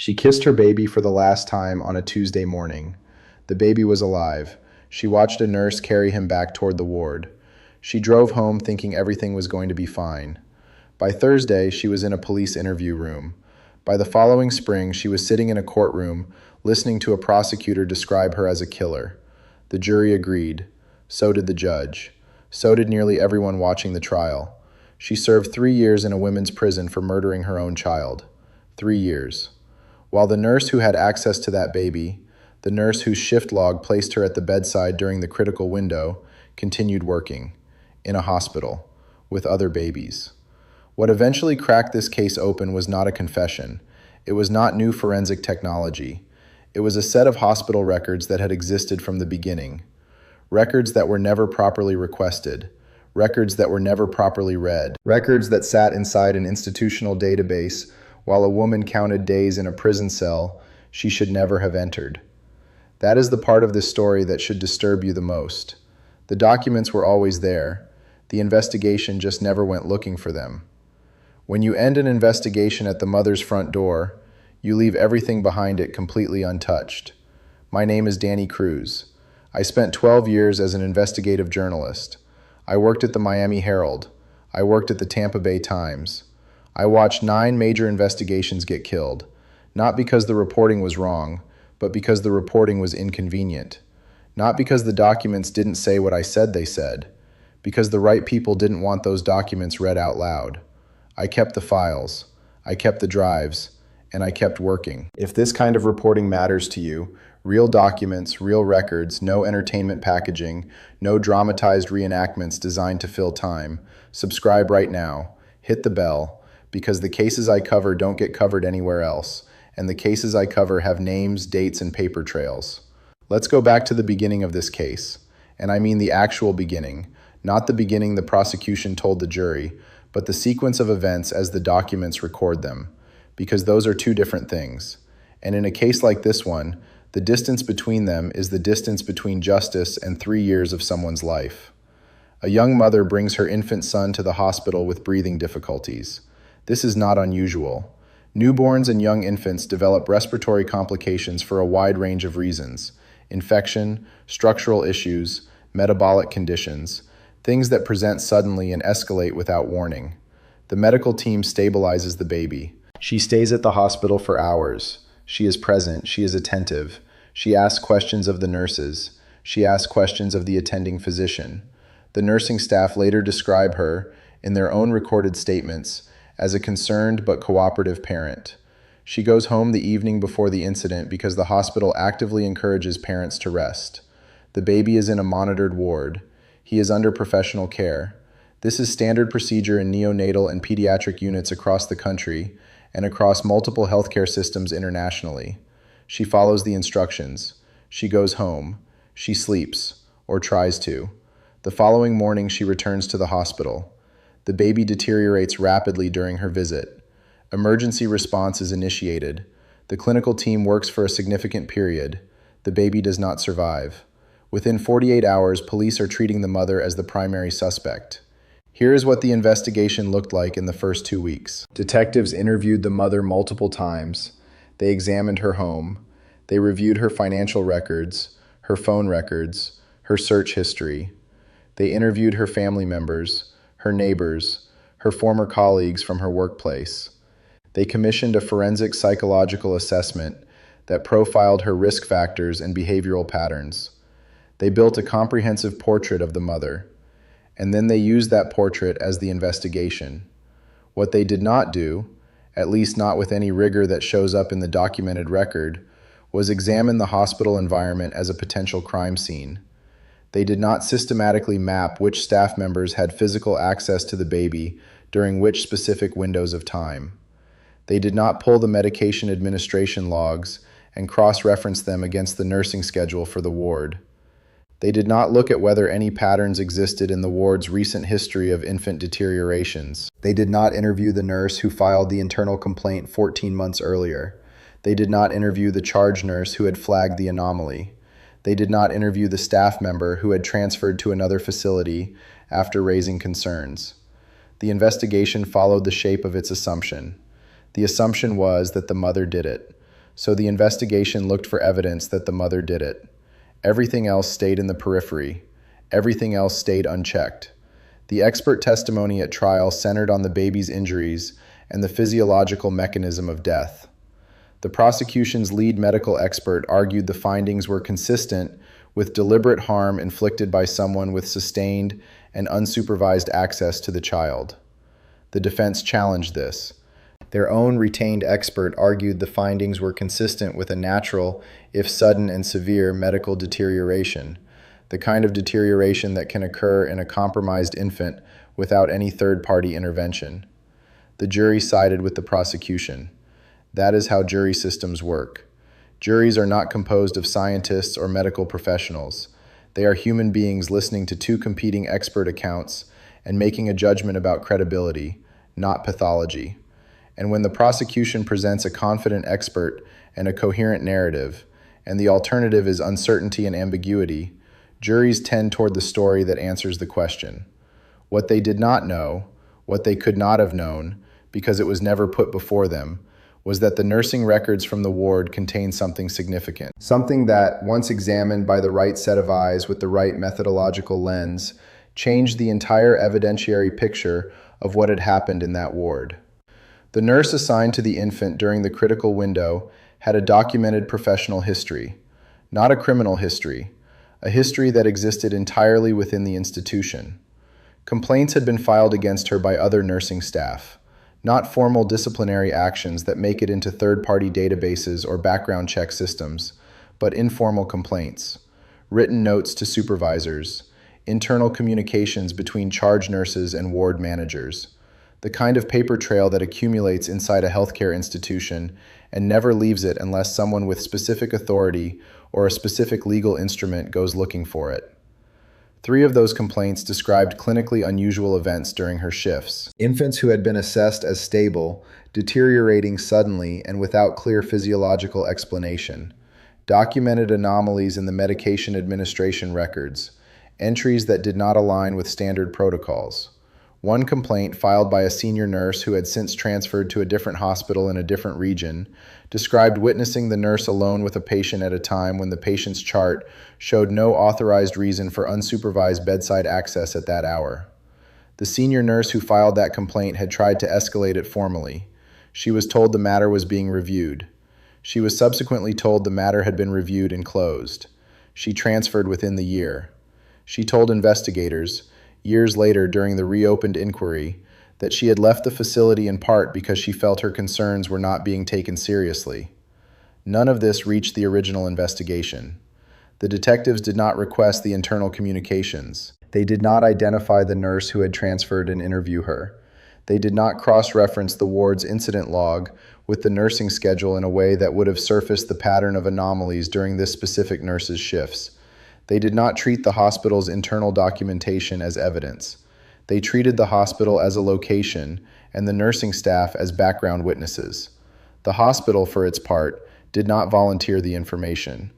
She kissed her baby for the last time on a Tuesday morning. The baby was alive. She watched a nurse carry him back toward the ward. She drove home thinking everything was going to be fine. By Thursday, she was in a police interview room. By the following spring, she was sitting in a courtroom, listening to a prosecutor describe her as a killer. The jury agreed. So did the judge. So did nearly everyone watching the trial. She served 3 years in a women's prison for murdering her own child. 3 years. While the nurse who had access to that baby, the nurse whose shift log placed her at the bedside during the critical window, continued working, in a hospital, with other babies. What eventually cracked this case open was not a confession. It was not new forensic technology. It was a set of hospital records that had existed from the beginning. Records that were never properly requested. Records that were never properly read. Records that sat inside an institutional database while a woman counted days in a prison cell she should never have entered. That is the part of this story that should disturb you the most. The documents were always there. The investigation just never went looking for them. When you end an investigation at the mother's front door, you leave everything behind it completely untouched. My name is Danny Cruz. I spent 12 years as an investigative journalist. I worked at the Miami Herald. I worked at the Tampa Bay Times. I watched 9 major investigations get killed, not because the reporting was wrong, but because the reporting was inconvenient. Not because the documents didn't say what I said they said, because the right people didn't want those documents read out loud. I kept the files, I kept the drives, and I kept working. If this kind of reporting matters to you, real documents, real records, no entertainment packaging, no dramatized reenactments designed to fill time, subscribe right now, hit the bell, because the cases I cover don't get covered anywhere else, and the cases I cover have names, dates, and paper trails. Let's go back to the beginning of this case, and I mean the actual beginning, not the beginning the prosecution told the jury, but the sequence of events as the documents record them, because those are 2 different things. And in a case like this one, the distance between them is the distance between justice and 3 years of someone's life. A young mother brings her infant son to the hospital with breathing difficulties. This is not unusual. Newborns and young infants develop respiratory complications for a wide range of reasons: infection, structural issues, metabolic conditions, things that present suddenly and escalate without warning. The medical team stabilizes the baby. She stays at the hospital for hours. She is present. She is attentive. She asks questions of the nurses. She asks questions of the attending physician. The nursing staff later describe her, in their own recorded statements, as a concerned but cooperative parent. She goes home the evening before the incident because the hospital actively encourages parents to rest. The baby is in a monitored ward. He is under professional care. This is standard procedure in neonatal and pediatric units across the country and across multiple healthcare systems internationally. She follows the instructions. She goes home. She sleeps, or tries to. The following morning, she returns to the hospital. The baby deteriorates rapidly during her visit. Emergency response is initiated. The clinical team works for a significant period. The baby does not survive. Within 48 hours, police are treating the mother as the primary suspect. Here is what the investigation looked like in the first 2 weeks. Detectives interviewed the mother multiple times. They examined her home. They reviewed her financial records, her phone records, her search history. They interviewed her family members, her neighbors, her former colleagues from her workplace. They commissioned a forensic psychological assessment that profiled her risk factors and behavioral patterns. They built a comprehensive portrait of the mother, and then they used that portrait as the investigation. What they did not do, at least not with any rigor that shows up in the documented record, was examine the hospital environment as a potential crime scene. They did not systematically map which staff members had physical access to the baby during which specific windows of time. They did not pull the medication administration logs and cross-reference them against the nursing schedule for the ward. They did not look at whether any patterns existed in the ward's recent history of infant deteriorations. They did not interview the nurse who filed the internal complaint 14 months earlier. They did not interview the charge nurse who had flagged the anomaly. They did not interview the staff member who had transferred to another facility after raising concerns. The investigation followed the shape of its assumption. The assumption was that the mother did it. so the investigation looked for evidence that the mother did it. Everything else stayed in the periphery. Everything else stayed unchecked. The expert testimony at trial centered on the baby's injuries and the physiological mechanism of death. The prosecution's lead medical expert argued the findings were consistent with deliberate harm inflicted by someone with sustained and unsupervised access to the child. The defense challenged this. Their own retained expert argued the findings were consistent with a natural, if sudden and severe, medical deterioration, the kind of deterioration that can occur in a compromised infant without any third-party intervention. The jury sided with the prosecution. That is how jury systems work. Juries are not composed of scientists or medical professionals. They are human beings listening to two competing expert accounts and making a judgment about credibility, not pathology. And when the prosecution presents a confident expert and a coherent narrative, and the alternative is uncertainty and ambiguity, juries tend toward the story that answers the question. What they did not know, what they could not have known, because it was never put before them, was that the nursing records from the ward contained something significant. Something that, once examined by the right set of eyes with the right methodological lens, changed the entire evidentiary picture of what had happened in that ward. The nurse assigned to the infant during the critical window had a documented professional history, not a criminal history, a history that existed entirely within the institution. Complaints had been filed against her by other nursing staff, not formal disciplinary actions that make it into third-party databases or background check systems, but informal complaints, written notes to supervisors, internal communications between charge nurses and ward managers, the kind of paper trail that accumulates inside a healthcare institution and never leaves it unless someone with specific authority or a specific legal instrument goes looking for it. 3 of those complaints described clinically unusual events during her shifts. Infants who had been assessed as stable, deteriorating suddenly and without clear physiological explanation. Documented anomalies in the medication administration records. Entries that did not align with standard protocols. One complaint filed by a senior nurse who had since transferred to a different hospital in a different region described witnessing the nurse alone with a patient at a time when the patient's chart showed no authorized reason for unsupervised bedside access at that hour. The senior nurse who filed that complaint had tried to escalate it formally. She was told the matter was being reviewed. She was subsequently told the matter had been reviewed and closed. She transferred within the year. She told investigators, years later during the reopened inquiry, that she had left the facility in part because she felt her concerns were not being taken seriously. None of this reached the original investigation. The detectives did not request the internal communications. They did not identify the nurse who had transferred and interview her. They did not cross-reference the ward's incident log with the nursing schedule in a way that would have surfaced the pattern of anomalies during this specific nurse's shifts. They did not treat the hospital's internal documentation as evidence. They treated the hospital as a location and the nursing staff as background witnesses. The hospital, for its part, did not volunteer the information.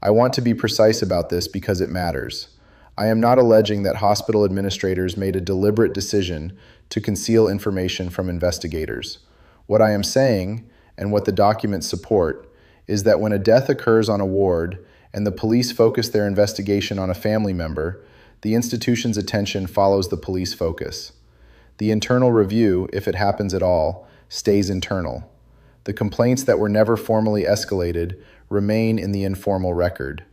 I want to be precise about this because it matters. I am not alleging that hospital administrators made a deliberate decision to conceal information from investigators. What I am saying, and what the documents support, is that when a death occurs on a ward and the police focus their investigation on a family member, the institution's attention follows the police focus. The internal review, if it happens at all, stays internal. The complaints that were never formally escalated remain in the informal record.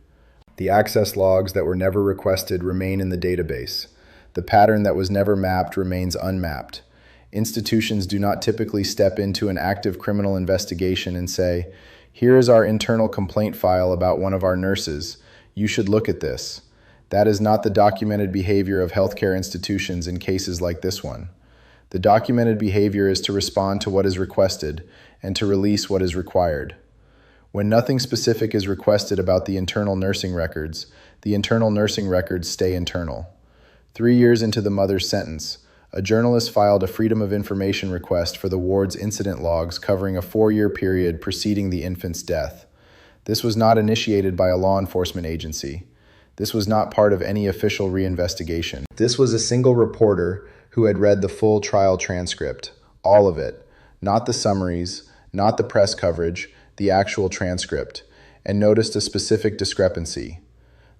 The access logs that were never requested remain in the database. The pattern that was never mapped remains unmapped. Institutions do not typically step into an active criminal investigation and say, "Here is our internal complaint file about one of our nurses. You should look at this." That is not the documented behavior of healthcare institutions in cases like this one. The documented behavior is to respond to what is requested and to release what is required. When nothing specific is requested about the internal nursing records stay internal. 3 years into the mother's sentence, a journalist filed a Freedom of Information request for the ward's incident logs covering a 4-year period preceding the infant's death. This was not initiated by a law enforcement agency. This was not part of any official reinvestigation. This was a single reporter who had read the full trial transcript, all of it, not the summaries, not the press coverage, the actual transcript, and noticed a specific discrepancy.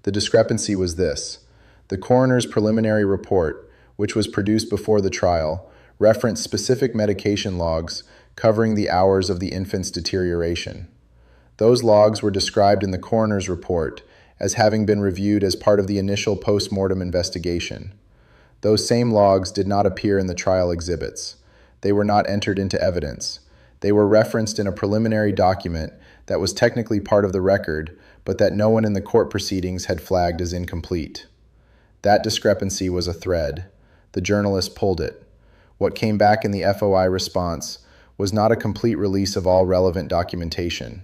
The discrepancy was this: the coroner's preliminary report, which was produced before the trial, referenced specific medication logs covering the hours of the infant's deterioration. Those logs were described in the coroner's report as having been reviewed as part of the initial post-mortem investigation. Those same logs did not appear in the trial exhibits. They were not entered into evidence. They were referenced in a preliminary document that was technically part of the record, but that no one in the court proceedings had flagged as incomplete. That discrepancy was a thread. The journalist pulled it. What came back in the FOI response was not a complete release of all relevant documentation.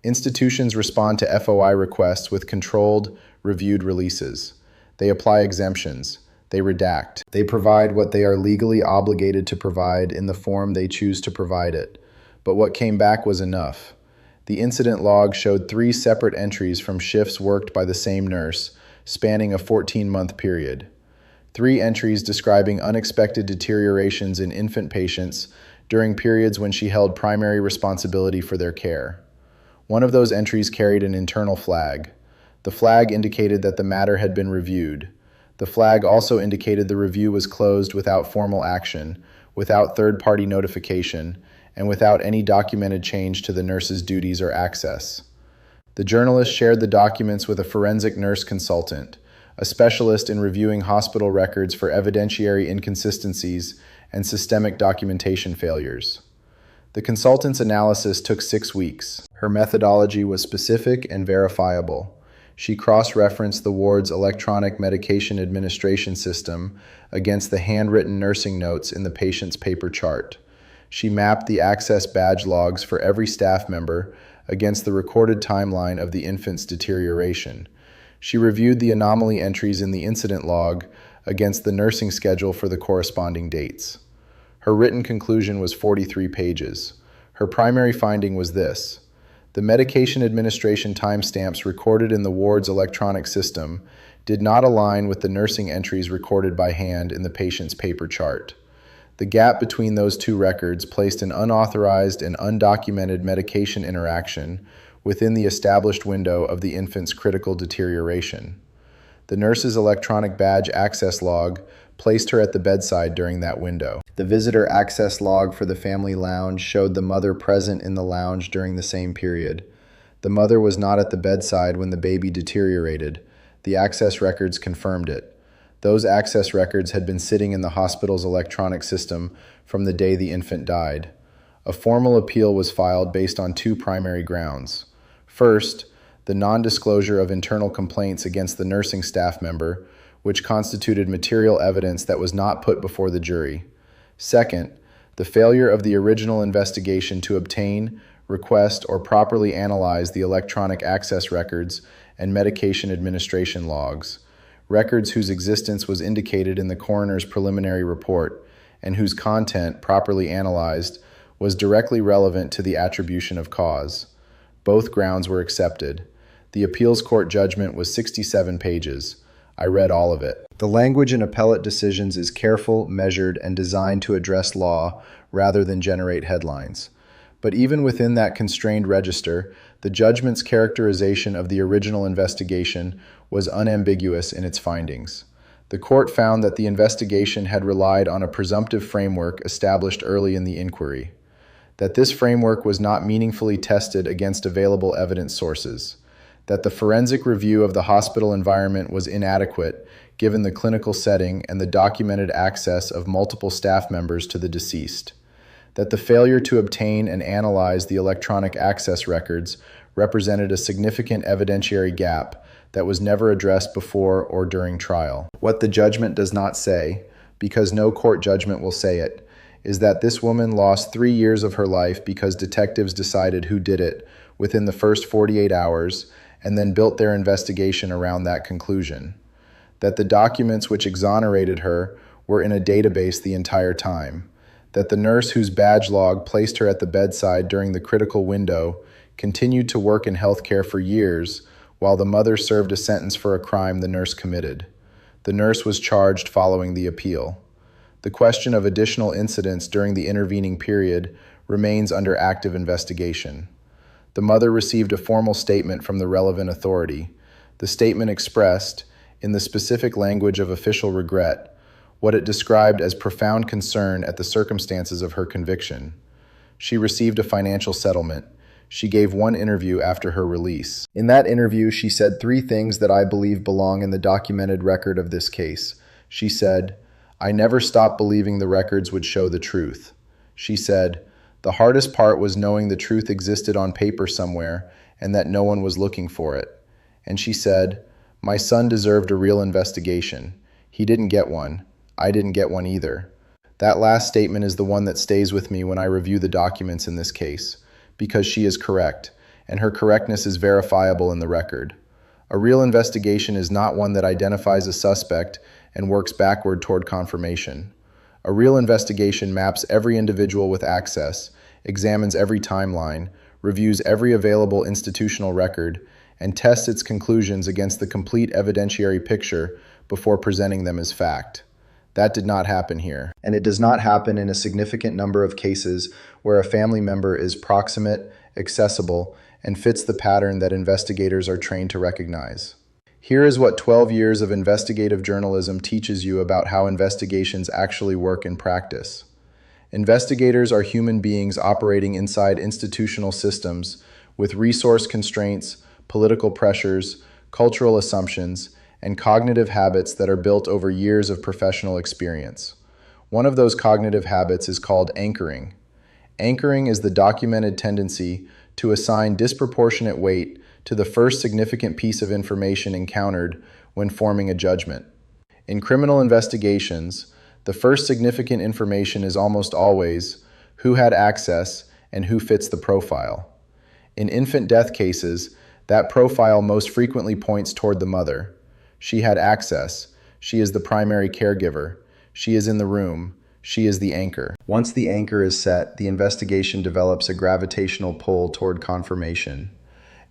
Institutions respond to FOI requests with controlled, reviewed releases. They apply exemptions. They redact. They provide what they are legally obligated to provide in the form they choose to provide it. But what came back was enough. The incident log showed 3 separate entries from shifts worked by the same nurse, spanning a 14-month period. 3 entries describing unexpected deteriorations in infant patients during periods when she held primary responsibility for their care. One of those entries carried an internal flag. The flag indicated that the matter had been reviewed. The flag also indicated the review was closed without formal action, without third-party notification, and without any documented change to the nurse's duties or access. The journalist shared the documents with a forensic nurse consultant, a specialist in reviewing hospital records for evidentiary inconsistencies and systemic documentation failures. The consultant's analysis took 6 weeks. Her methodology was specific and verifiable. She cross-referenced the ward's electronic medication administration system against the handwritten nursing notes in the patient's paper chart. She mapped the access badge logs for every staff member against the recorded timeline of the infant's deterioration. She reviewed the anomaly entries in the incident log against the nursing schedule for the corresponding dates. Her written conclusion was 43 pages. Her primary finding was this: the medication administration timestamps recorded in the ward's electronic system did not align with the nursing entries recorded by hand in the patient's paper chart. The gap between those 2 records placed an unauthorized and undocumented medication interaction within the established window of the infant's critical deterioration. The nurse's electronic badge access log placed her at the bedside during that window. The visitor access log for the family lounge showed the mother present in the lounge during the same period. The mother was not at the bedside when the baby deteriorated. The access records confirmed it. Those access records had been sitting in the hospital's electronic system from the day the infant died. A formal appeal was filed based on 2 primary grounds. First, the non-disclosure of internal complaints against the nursing staff member, which constituted material evidence that was not put before the jury. Second, the failure of the original investigation to obtain, request, or properly analyze the electronic access records and medication administration logs, records whose existence was indicated in the coroner's preliminary report and whose content, properly analyzed, was directly relevant to the attribution of cause. Both grounds were accepted. The appeals court judgment was 67 pages. I read all of it. The language in appellate decisions is careful, measured, and designed to address law rather than generate headlines. But even within that constrained register, the judgment's characterization of the original investigation was unambiguous in its findings. The court found that the investigation had relied on a presumptive framework established early in the inquiry, that this framework was not meaningfully tested against available evidence sources, that the forensic review of the hospital environment was inadequate given the clinical setting and the documented access of multiple staff members to the deceased, that the failure to obtain and analyze the electronic access records represented a significant evidentiary gap that was never addressed before or during trial. What the judgment does not say, because no court judgment will say it, is that this woman lost 3 years of her life because detectives decided who did it within the first 48 hours and then built their investigation around that conclusion, that the documents which exonerated her were in a database the entire time, that the nurse whose badge log placed her at the bedside during the critical window continued to work in healthcare for years while the mother served a sentence for a crime the nurse committed. The nurse was charged following the appeal. The question of additional incidents during the intervening period remains under active investigation. The mother received a formal statement from the relevant authority. The statement expressed, in the specific language of official regret, what it described as profound concern at the circumstances of her conviction. She received a financial settlement. She gave one interview after her release. In that interview, she said three things that I believe belong in the documented record of this case. She said, "I never stopped believing the records would show the truth." She said, "The hardest part was knowing the truth existed on paper somewhere and that no one was looking for it." And she said, "My son deserved a real investigation. He didn't get one. I didn't get one either." That last statement is the one that stays with me when I review the documents in this case, because she is correct, and her correctness is verifiable in the record. A real investigation is not one that identifies a suspect and works backward toward confirmation. A real investigation maps every individual with access, examines every timeline, reviews every available institutional record, and tests its conclusions against the complete evidentiary picture before presenting them as fact. That did not happen here. And it does not happen in a significant number of cases where a family member is proximate, accessible, and fits the pattern that investigators are trained to recognize. Here is what 12 years of investigative journalism teaches you about how investigations actually work in practice. Investigators are human beings operating inside institutional systems with resource constraints, political pressures, cultural assumptions, and cognitive habits that are built over years of professional experience. One of those cognitive habits is called anchoring. Anchoring is the documented tendency to assign disproportionate weight to the first significant piece of information encountered when forming a judgment. In criminal investigations, the first significant information is almost always who had access and who fits the profile. In infant death cases, that profile most frequently points toward the mother. She had access. She is the primary caregiver. She is in the room. She is the anchor. Once the anchor is set, the investigation develops a gravitational pull toward confirmation.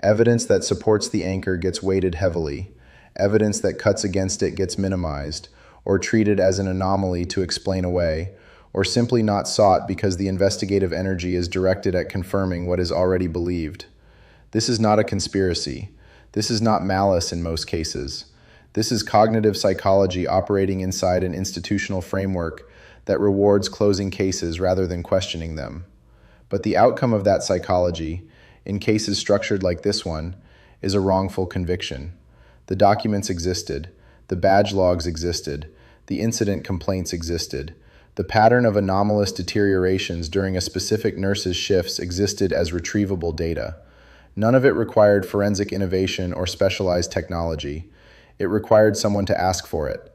Evidence that supports the anchor gets weighted heavily. Evidence that cuts against it gets minimized, or treated as an anomaly to explain away, or simply not sought because the investigative energy is directed at confirming what is already believed. This is not a conspiracy. This is not malice in most cases. This is cognitive psychology operating inside an institutional framework that rewards closing cases rather than questioning them. But the outcome of that psychology, in cases structured like this one, is a wrongful conviction. The documents existed, the badge logs existed, the incident complaints existed, the pattern of anomalous deteriorations during a specific nurse's shifts existed as retrievable data. None of it required forensic innovation or specialized technology. It required someone to ask for it.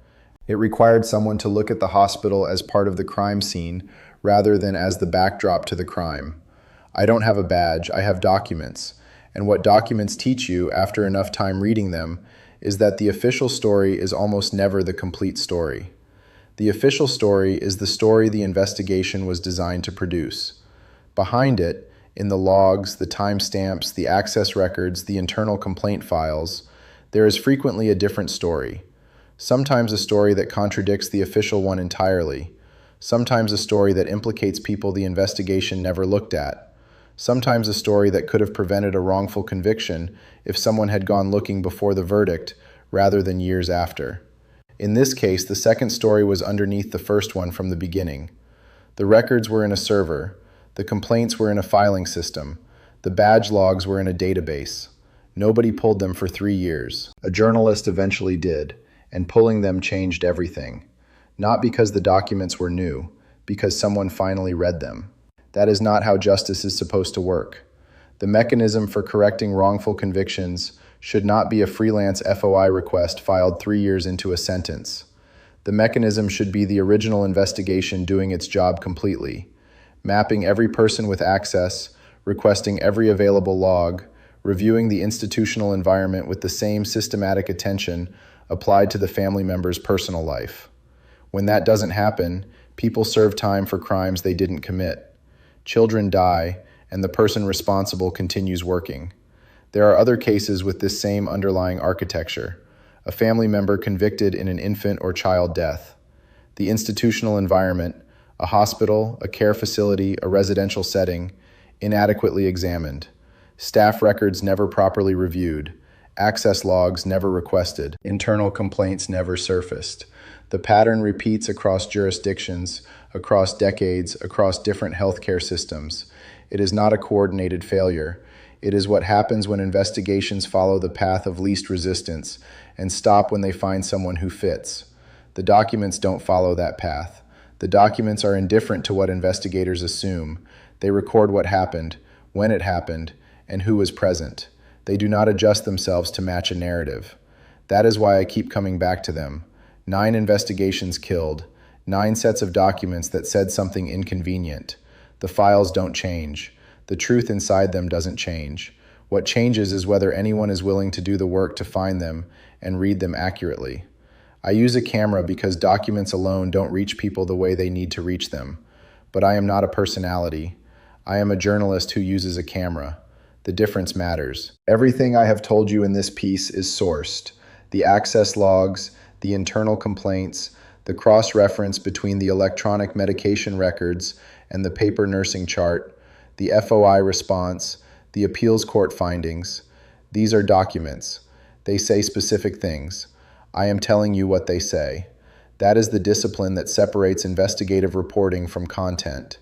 It required someone to look at the hospital as part of the crime scene rather than as the backdrop to the crime. I don't have a badge, I have documents. And what documents teach you after enough time reading them is that the official story is almost never the complete story. The official story is the story the investigation was designed to produce. Behind it, in the logs, the timestamps, the access records, the internal complaint files, there is frequently a different story. Sometimes a story that contradicts the official one entirely. Sometimes a story that implicates people the investigation never looked at. Sometimes a story that could have prevented a wrongful conviction if someone had gone looking before the verdict rather than years after. In this case, the second story was underneath the first one from the beginning. The records were in a server. The complaints were in a filing system. The badge logs were in a database. Nobody pulled them for 3 years. A journalist eventually did, and pulling them changed everything. Not because the documents were new, because someone finally read them. That is not how justice is supposed to work. The mechanism for correcting wrongful convictions should not be a freelance FOI request filed 3 years into a sentence. The mechanism should be the original investigation doing its job completely, mapping every person with access, requesting every available log, reviewing the institutional environment with the same systematic attention applied to the family member's personal life. When that doesn't happen, people serve time for crimes they didn't commit. Children die, and the person responsible continues working. There are other cases with this same underlying architecture. A family member convicted in an infant or child death. The institutional environment, a hospital, a care facility, a residential setting, inadequately examined. Staff records never properly reviewed. Access logs never requested. Internal complaints never surfaced. The pattern repeats across jurisdictions, across decades, across different healthcare systems. It is not a coordinated failure. It is what happens when investigations follow the path of least resistance and stop when they find someone who fits. The documents don't follow that path. The documents are indifferent to what investigators assume. They record what happened, when it happened, and who was present. They do not adjust themselves to match a narrative. That is why I keep coming back to them. 9 investigations killed, 9 sets of documents that said something inconvenient. The files don't change. The truth inside them doesn't change. What changes is whether anyone is willing to do the work to find them and read them accurately. I use a camera because documents alone don't reach people the way they need to reach them. But I am not a personality. I am a journalist who uses a camera. The difference matters. Everything I have told you in this piece is sourced. The access logs, the internal complaints, the cross-reference between the electronic medication records and the paper nursing chart, the FOI response, the appeals court findings. These are documents. They say specific things. I am telling you what they say. That is the discipline that separates investigative reporting from content.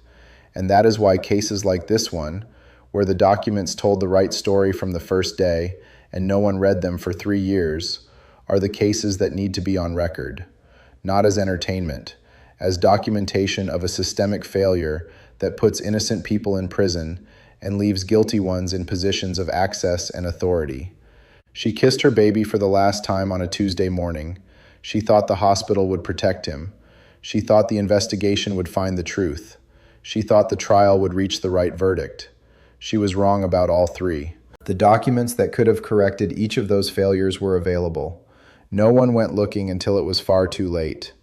And that is why cases like this one, where the documents told the right story from the first day and no one read them for 3 years, are the cases that need to be on record. Not as entertainment, as documentation of a systemic failure that puts innocent people in prison and leaves guilty ones in positions of access and authority. She kissed her baby for the last time on a Tuesday morning. She thought the hospital would protect him. She thought the investigation would find the truth. She thought the trial would reach the right verdict. She was wrong about all 3. The documents that could have corrected each of those failures were available. No one went looking until it was far too late.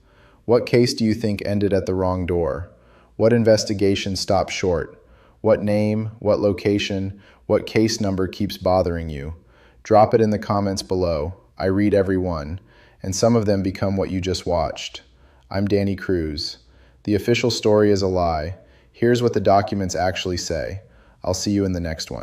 What case do you think ended at the wrong door? What investigation stopped short? What name, what location, what case number keeps bothering you? Drop it in the comments below. I read every one, and some of them become what you just watched. I'm Danny Cruz. The official story is a lie. Here's what the documents actually say. I'll see you in the next one.